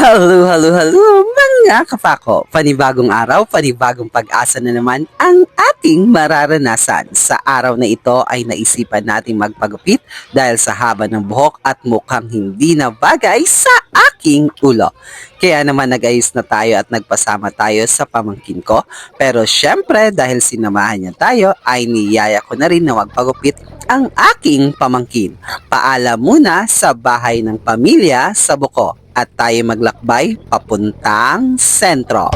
Hello, hello, hello mga kapako. Panibagong araw, panibagong pag-asa na naman ang ating mararanasan. Sa araw na ito ay naisipan nating magpagupit dahil sa haba ng buhok at mukhang hindi na bagay sa aking ulo. Kaya naman nag-ayos na tayo at nagpasama tayo sa pamangkin ko. Pero syempre dahil sinamahan niya tayo ay niyaya ko na rin na magpagupit ang aking pamangkin. Paalam muna sa bahay ng pamilya sa Buko at tayo maglakbay papuntang sentro.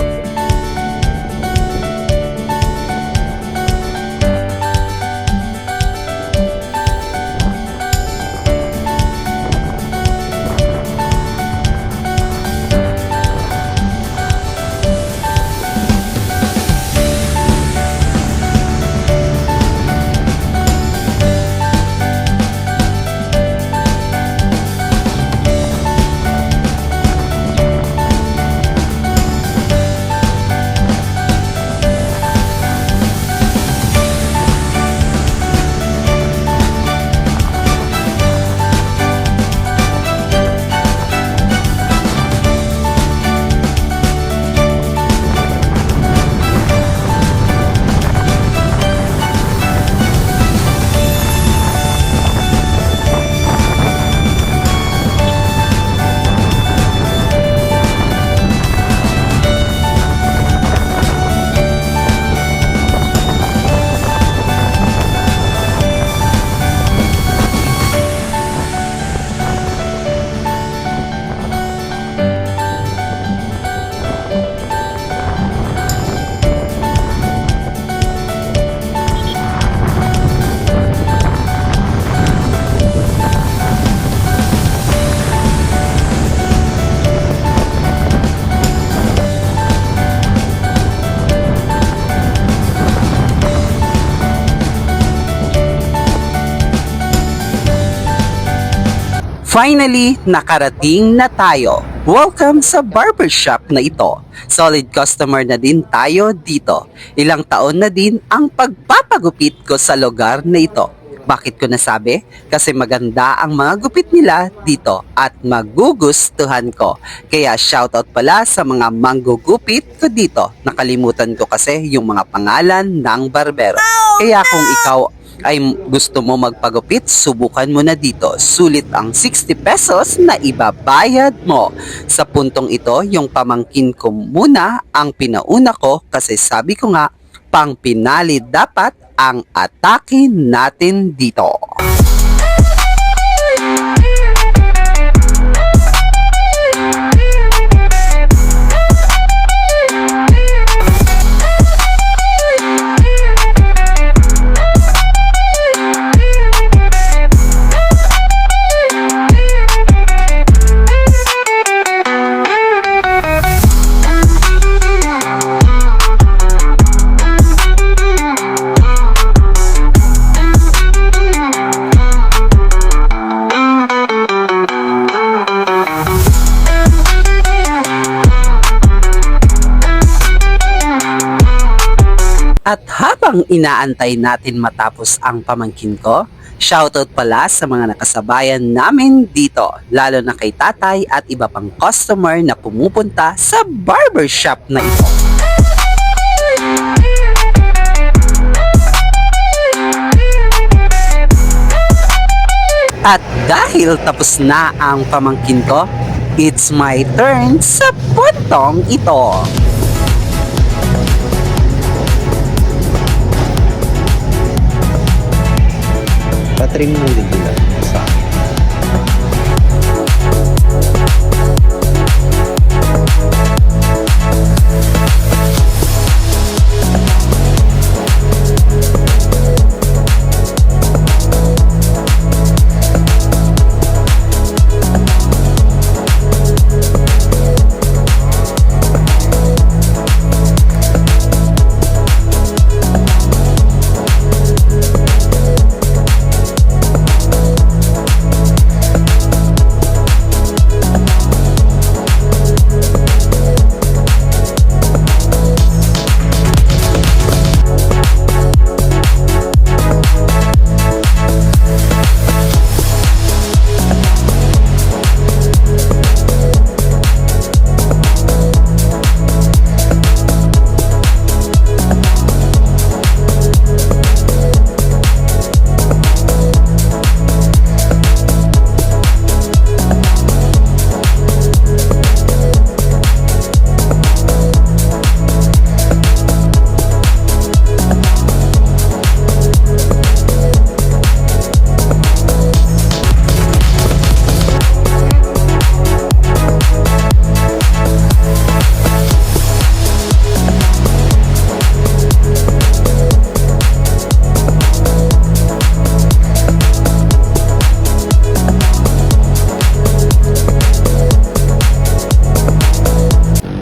Finally, nakarating na tayo. Welcome sa barbershop na ito. Solid customer na din tayo dito. Ilang taon na din ang pagpapagupit ko sa lugar na ito. Bakit ko nasabi? Kasi maganda ang mga gupit nila dito at magugustuhan ko. Kaya shoutout pala sa mga manggugupit ko dito. Nakalimutan ko kasi yung mga pangalan ng barbero. Kaya kung ikaw ay gusto mo magpagupit, subukan mo na dito. Sulit ang 60 pesos na ibabayad mo. Sa puntong ito, yung pamangkin ko muna ang pinauna ko kasi sabi ko nga, pang pinali dapat ang atake natin dito. At habang inaantay natin matapos ang pamangkin ko, shoutout pala sa mga nakasabayan namin dito, lalo na kay tatay at iba pang customer na pumupunta sa barbershop na ito. At dahil tapos na ang pamangkin ko, it's my turn sa puntong ito. Patrim ng ligila sa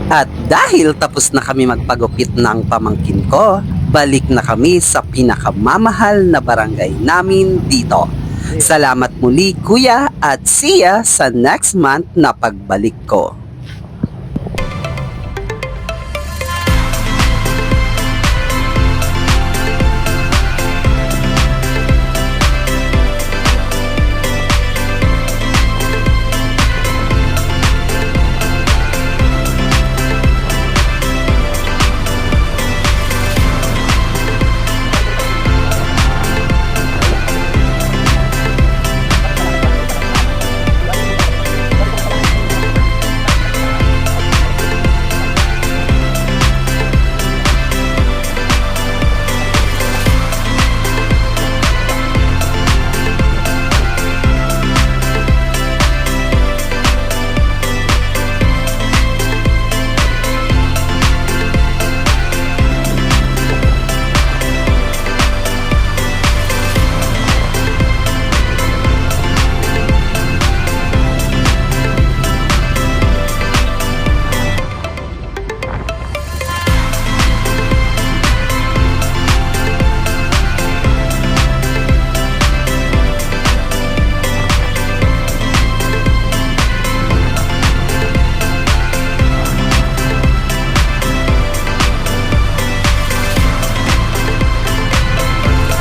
At dahil tapos na kami magpagupit ng pamangkin ko, balik na kami sa pinakamamahal na barangay namin dito. Salamat muli kuya at see ya sa next month na pagbalik ko.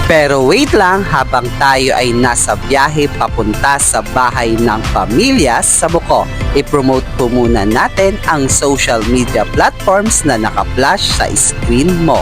Pero wait lang, habang tayo ay nasa biyahe papunta sa bahay ng pamilya sa Buko, i-promote po muna natin ang social media platforms na naka-flash sa screen mo.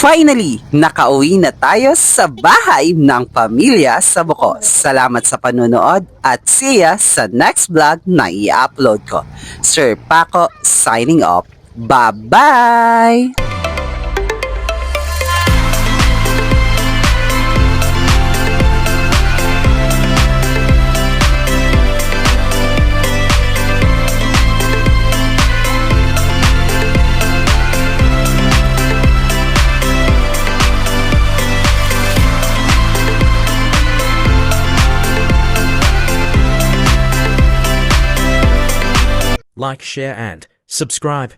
Finally, nakauwi na tayo sa bahay ng pamilya sa Buko. Salamat sa panonood at see ya sa next vlog na i-upload ko. Sir Paco signing off. Bye-bye! Like, share and subscribe.